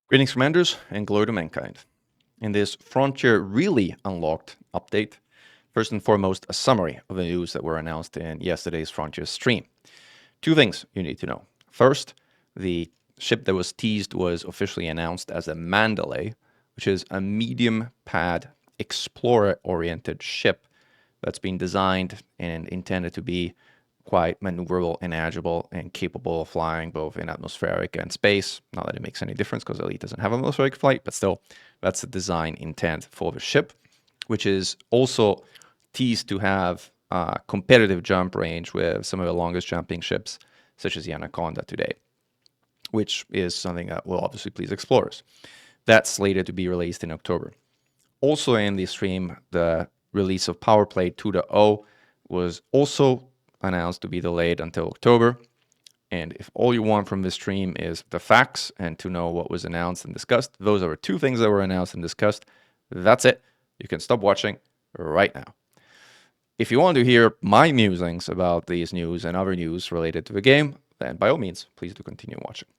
Greetings, Commanders, and glory to mankind. In this Frontier Really Unlocked update, first and foremost, a summary of the news that were announced in yesterday's Frontier stream. Two things you need to know. First, the ship that was teased was officially announced as a Mandalay, which is a medium pad explorer-oriented ship that's been designed and intended to be quite maneuverable and agile and capable of flying both in atmospheric and space. Not that it makes any difference because Elite doesn't have atmospheric flight, but still, that's the design intent for the ship, which is also teased to have competitive jump range with some of the longest jumping ships, such as the Anaconda today, which is something that will obviously please explorers. That's slated to be released in October. Also in the stream, the release of Powerplay 2.0 was also announced to be delayed until October. And if all you want from this stream is the facts and to know what was announced and discussed, those are the two things that were announced and discussed. That's it. You can stop watching right now. If you want to hear my musings about these news and other news related to the game, then by all means, please do continue watching.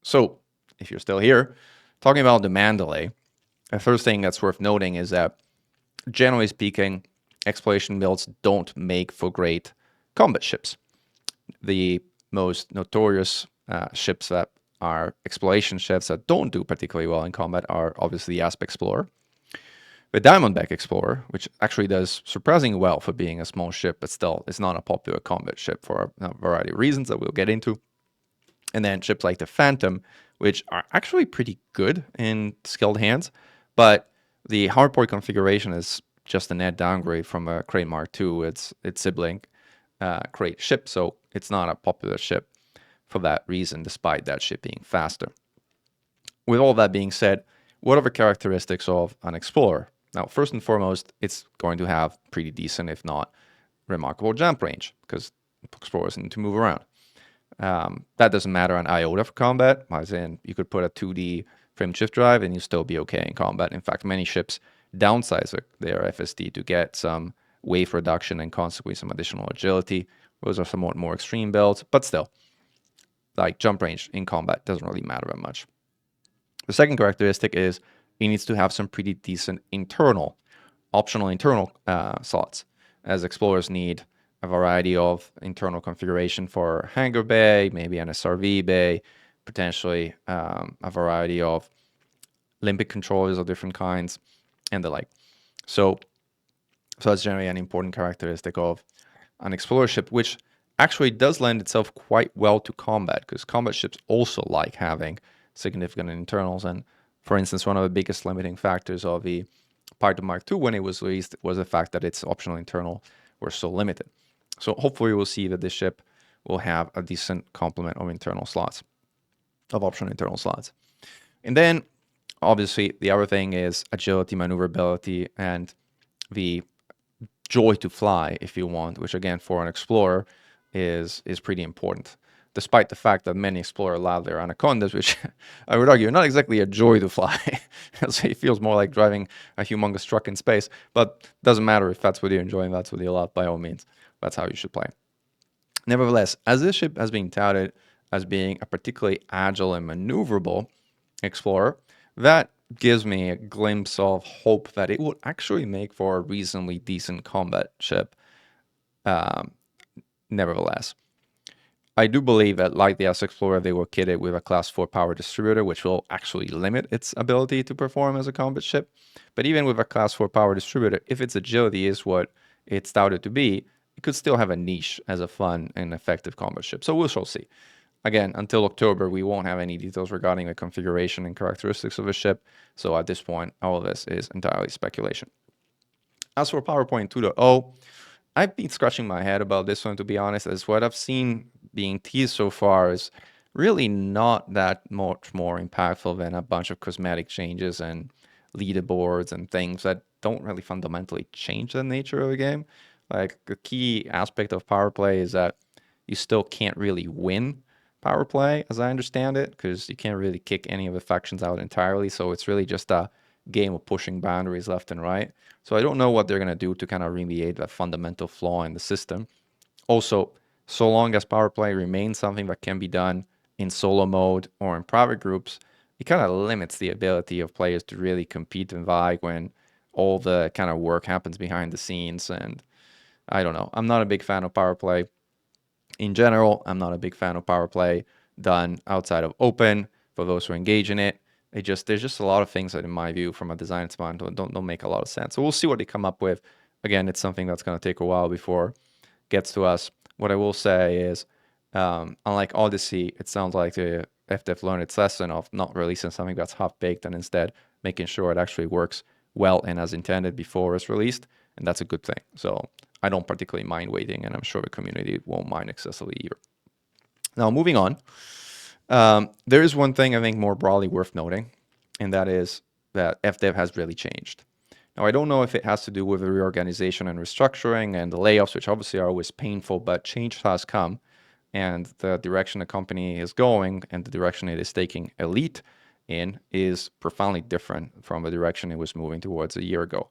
So, if you're still here, talking about the Mandalay, the first thing that's worth noting is that, generally speaking, exploration builds don't make for great combat ships. The most notorious ships that are exploration ships that don't do particularly well in combat are obviously the Asp Explorer, the Diamondback Explorer, which actually does surprisingly well for being a small ship, but still is not a popular combat ship for a variety of reasons that we'll get into. And then ships like the Phantom, which are actually pretty good in skilled hands, but the hardport configuration is just a net downgrade from a Crate Mark II, its sibling Crate ship, so it's not a popular ship for that reason, despite that ship being faster. With all that being said, what are the characteristics of an Explorer? Now, first and foremost, it's going to have pretty decent, if not remarkable, jump range, because Explorers need to move around. That doesn't matter on iota for combat, as in you could put a 2D frame shift drive and you still be okay in combat. In fact, many ships downsize their FSD to get some wave reduction and consequently some additional agility. Those are somewhat more extreme builds, but still, like jump range in combat doesn't really matter that much. The second characteristic is it needs to have some pretty decent optional internal slots, as explorers need a variety of internal configuration for hangar bay, maybe an SRV bay, potentially a variety of limbic controllers of different kinds, and the like. So that's generally an important characteristic of an explorer ship, which actually does lend itself quite well to combat, because combat ships also like having significant internals. And for instance, one of the biggest limiting factors of the Part of Mark II when it was released was the fact that its optional internal were so limited. So hopefully we'll see that this ship will have a decent complement of internal slots, of optional internal slots. And then obviously the other thing is agility, maneuverability, and the joy to fly, if you want, which again for an explorer is pretty important. Despite the fact that many explorers allow their Anacondas, which I would argue are not exactly a joy to fly. It feels more like driving a humongous truck in space, but doesn't matter if that's what you're enjoying, that's what you love, by all means. That's how you should play. Nevertheless, as this ship has been touted as being a particularly agile and maneuverable explorer, that gives me a glimpse of hope that it would actually make for a reasonably decent combat ship. Nevertheless, I do believe that, like the S-Explorer, they were kitted with a Class 4 power distributor, which will actually limit its ability to perform as a combat ship. But even with a Class 4 power distributor, if its agility is what it's touted to be, it could still have a niche as a fun and effective combat ship. So we shall see. Again, until October, we won't have any details regarding the configuration and characteristics of the ship. So at this point, all of this is entirely speculation. As for PowerPoint 2.0, I've been scratching my head about this one, to be honest, as what I've seen being teased so far is really not that much more impactful than a bunch of cosmetic changes and leaderboards and things that don't really fundamentally change the nature of the game. Like, the key aspect of Powerplay is that you still can't really win Powerplay, as I understand it, because you can't really kick any of the factions out entirely, so it's really just a game of pushing boundaries left and right. So I don't know what they're going to do to kind of remediate that fundamental flaw in the system. Also, so long as Powerplay remains something that can be done in solo mode or in private groups, it kind of limits the ability of players to really compete and vibe when all the kind of work happens behind the scenes. And I don't know. I'm not a big fan of Powerplay in general. I'm not a big fan of Powerplay done outside of open for those who engage in it. There's just a lot of things that, in my view, from a design standpoint, don't make a lot of sense. So we'll see what they come up with. Again, it's something that's going to take a while before it gets to us. What I will say is, unlike Odyssey, it sounds like the FDev learned its lesson of not releasing something that's half baked and instead making sure it actually works well and as intended before it's released, and that's a good thing. So I don't particularly mind waiting, and I'm sure the community won't mind excessively either. Now, moving on, there is one thing I think more broadly worth noting, and that is that FDev has really changed. Now, I don't know if it has to do with the reorganization and restructuring and the layoffs, which obviously are always painful, but change has come, and the direction the company is going and the direction it is taking Elite in is profoundly different from the direction it was moving towards a year ago.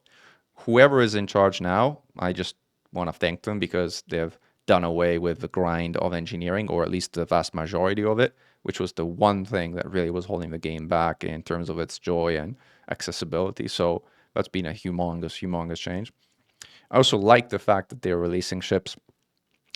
Whoever is in charge now, I just want to thank them because they've done away with the grind of engineering, or at least the vast majority of it, which was the one thing that really was holding the game back in terms of its joy and accessibility. So that's been a humongous change. I also like the fact that they're releasing ships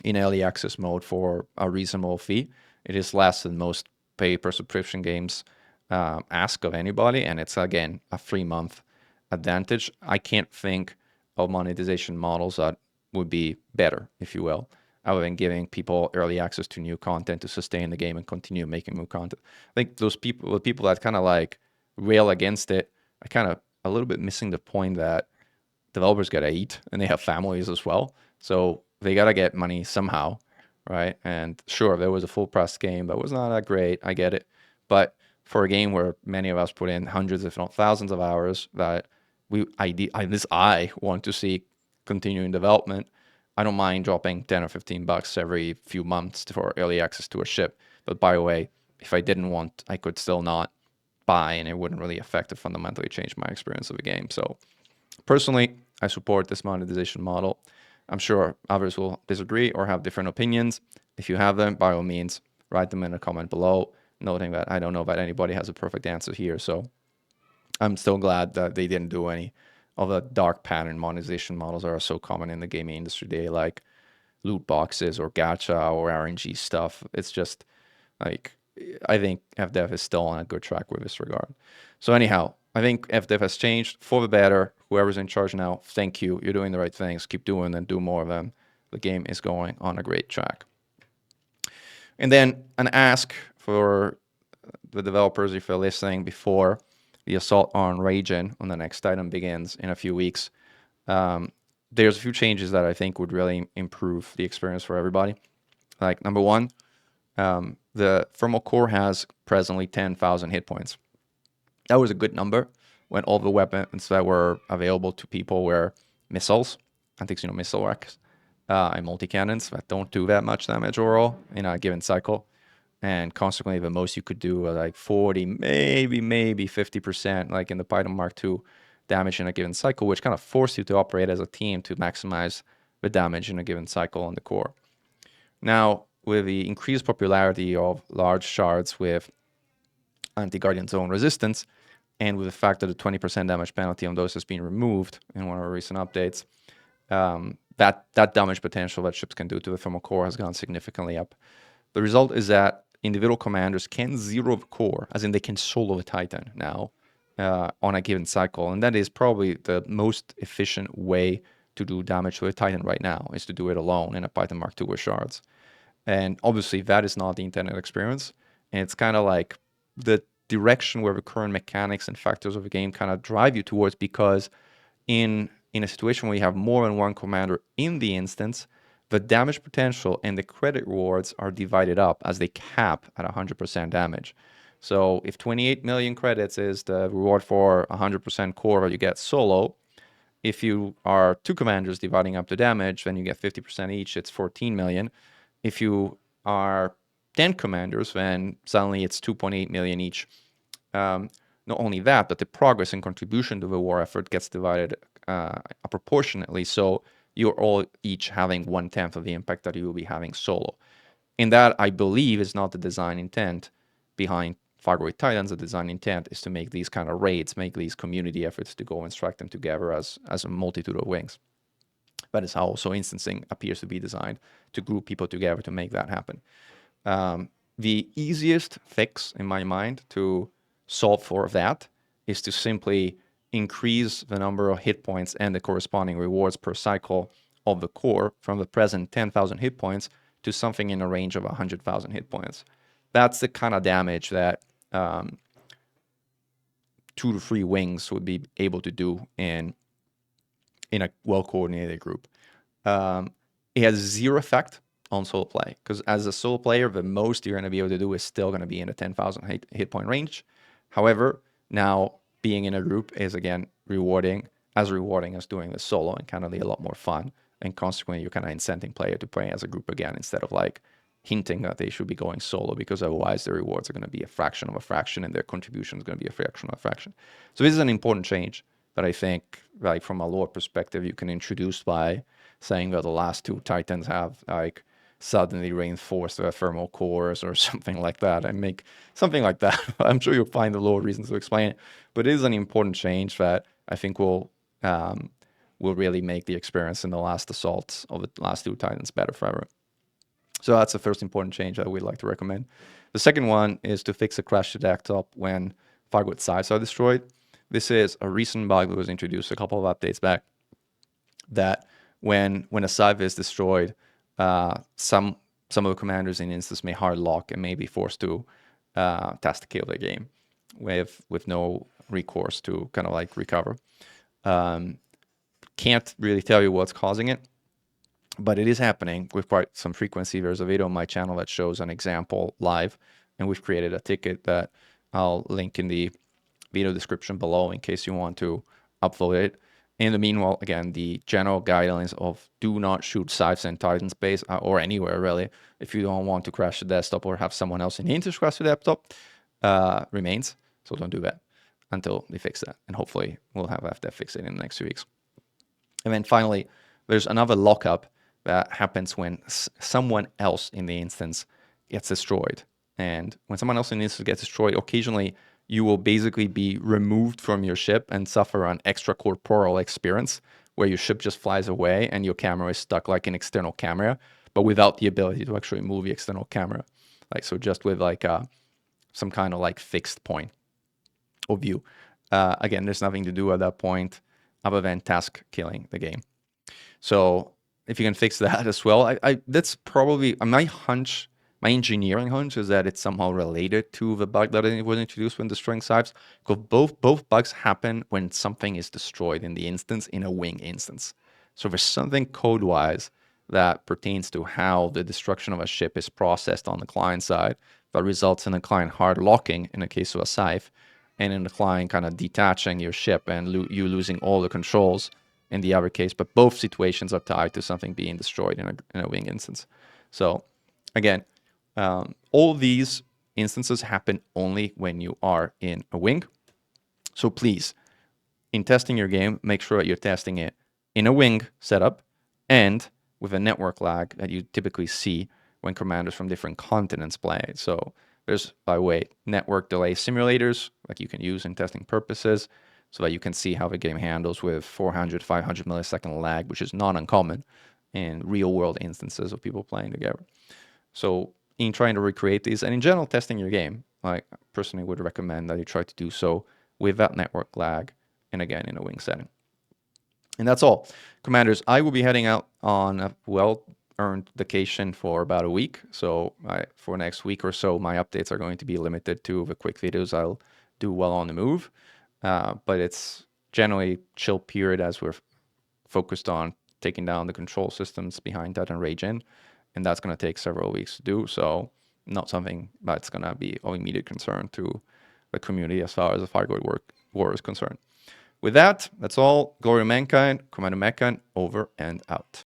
in early access mode for a reasonable fee. It is less than most pay per subscription games ask of anybody, and it's again a 3-month advantage. I can't think of monetization models that would be better, if you will, other than giving people early access to new content to sustain the game and continue making new content. I think those people, the people that kind of like rail against it, are kind of a little bit missing the point that developers gotta eat and they have families as well. So they gotta get money somehow, right? And sure, there was a full price game that was not that great. I get it. But for a game where many of us put in hundreds, if not thousands of hours that I want to see continuing development, I don't mind dropping 10 or 15 bucks every few months for early access to a ship. But by the way, if I didn't want, I could still not buy, and it wouldn't really affect or fundamentally change my experience of the game. So personally, I support this monetization model. I'm sure others will disagree or have different opinions. If you have them, by all means, write them in a comment below, noting that I don't know that anybody has a perfect answer here. So I'm still glad that they didn't do any of the dark pattern monetization models that are so common in the gaming industry today, like loot boxes or gacha or RNG stuff. It's just like, I think FDev is still on a good track with this regard. So anyhow, I think FDev has changed for the better. Whoever's in charge now, thank you. You're doing the right things. Keep doing and do more of them. The game is going on a great track. And then an ask for the developers, if you're listening, before the assault on Ragen on the next item begins in a few weeks. There's a few changes that I think would really improve the experience for everybody. Like, number one, the thermal core has presently 10,000 hit points. That was a good number when all the weapons that were available to people were missiles, missile racks, and multi-cannons that don't do that much damage overall in a given cycle. And consequently, the most you could do was like 40, maybe 50%, like in the Python Mark II, damage in a given cycle, which kind of forced you to operate as a team to maximize the damage in a given cycle on the core. Now, with the increased popularity of large shards with anti-Guardian Zone resistance, and with the fact that the 20% damage penalty on those has been removed in one of our recent updates, that damage potential that ships can do to the thermal core has gone significantly up. The result is that individual commanders can zero the core, as in they can solo a Titan now on a given cycle. And that is probably the most efficient way to do damage to a Titan right now, is to do it alone in a Python Mark II with shards. And obviously that is not the intended experience. And it's kind of like the direction where the current mechanics and factors of the game kind of drive you towards, because in a situation where you have more than one commander in the instance, the damage potential and the credit rewards are divided up as they cap at 100% damage. So if 28 million credits is the reward for 100% core that you get solo, if you are two commanders dividing up the damage, then you get 50% each, it's 14 million. If you are 10 commanders, then suddenly it's 2.8 million each. Not only that, but the progress and contribution to the war effort gets divided proportionately, so you're all each having 1/10 of the impact that you will be having solo. And that, I believe, is not the design intent behind Fargoid Titans, the design intent is to make these kind of raids, make these community efforts to go and strike them together as a multitude of wings. That is how also instancing appears to be designed, to group people together to make that happen. The easiest fix in my mind to solve for that is to simply increase the number of hit points and the corresponding rewards per cycle of the core from the present 10,000 hit points to something in a range of 100,000 hit points. That's the kind of damage that 2 to 3 wings would be able to do in a well-coordinated group. It has zero effect on solo play, because as a solo player, the most you're going to be able to do is still going to be in the 10,000 hit point range. However, now being in a group is again rewarding as doing the solo, and kind of a lot more fun. And consequently, you're kind of incenting player to play as a group again, instead of like hinting that they should be going solo, because otherwise their rewards are going to be a fraction of a fraction and their contribution is going to be a fraction of a fraction. So this is an important change that I think, like from a lore perspective, you can introduce by saying that the last 2 Titans have like suddenly reinforced their thermal cores or something like that, and make something like that. I'm sure you'll find the lore reasons to explain it, but it is an important change that I think will really make the experience in the last assaults of the last 2 Titans better forever. So that's the first important change that we'd like to recommend. The second one is to fix a crash to desktop when Fargoid Scythes are destroyed. This is a recent bug that was introduced a couple of updates back, that when a Scythe is destroyed, some of the commanders in instance may hard lock and may be forced to task to kill the game with no recourse to kind of like recover. Can't really tell you what's causing it, but it is happening with quite some frequency. There's a video on my channel that shows an example live, and we've created a ticket that I'll link in the video description below in case you want to upload it. In the meanwhile, again, the general guidelines of do not shoot Scythes in Titan space or anywhere really, if you don't want to crash the desktop or have someone else in the interest crash the desktop, remains. So don't do that until they fix that. And hopefully we'll have that fixed in the next 2 weeks. And then finally, there's another lockup that happens when someone else in the instance gets destroyed. And when someone else in the instance gets destroyed, occasionally you will basically be removed from your ship and suffer an extracorporeal experience where your ship just flies away and your camera is stuck like an external camera, but without the ability to actually move the external camera. Like, so just with like some kind of like fixed point of view. Again, there's nothing to do at that point other than task killing the game. So if you can fix that as well, that's probably my hunch. My engineering hunch is that it's somehow related to the bug that was introduced when destroying Scythes, because both bugs happen when something is destroyed in the instance, in a wing instance. So there's something code-wise that pertains to how the destruction of a ship is processed on the client side that results in the client hard locking in the case of a Scythe, and in the client kind of detaching your ship and you losing all the controls in the other case. But both situations are tied to something being destroyed in a wing instance. So again, all these instances happen only when you are in a wing. So please, in testing your game, make sure that you're testing it in a wing setup and with a network lag that you typically see when commanders from different continents play. So there's, by the way, network delay simulators like you can use in testing purposes so that you can see how the game handles with 400, 500 millisecond lag, which is not uncommon in real world instances of people playing together. So in trying to recreate these, and in general testing your game, I personally would recommend that you try to do so with that network lag, and again in a wing setting. And that's all. Commanders, I will be heading out on a well-earned vacation for about a week. So for next week or so, my updates are going to be limited to the quick videos I'll do while on the move. But it's generally chill period as we're focused on taking down the control systems behind Titan Rage In. And that's going to take several weeks to do. So not something that's going to be of immediate concern to the community as far as the Fargoid war is concerned. With that, that's all. Glory to Mankind, Commander Mechan, over and out.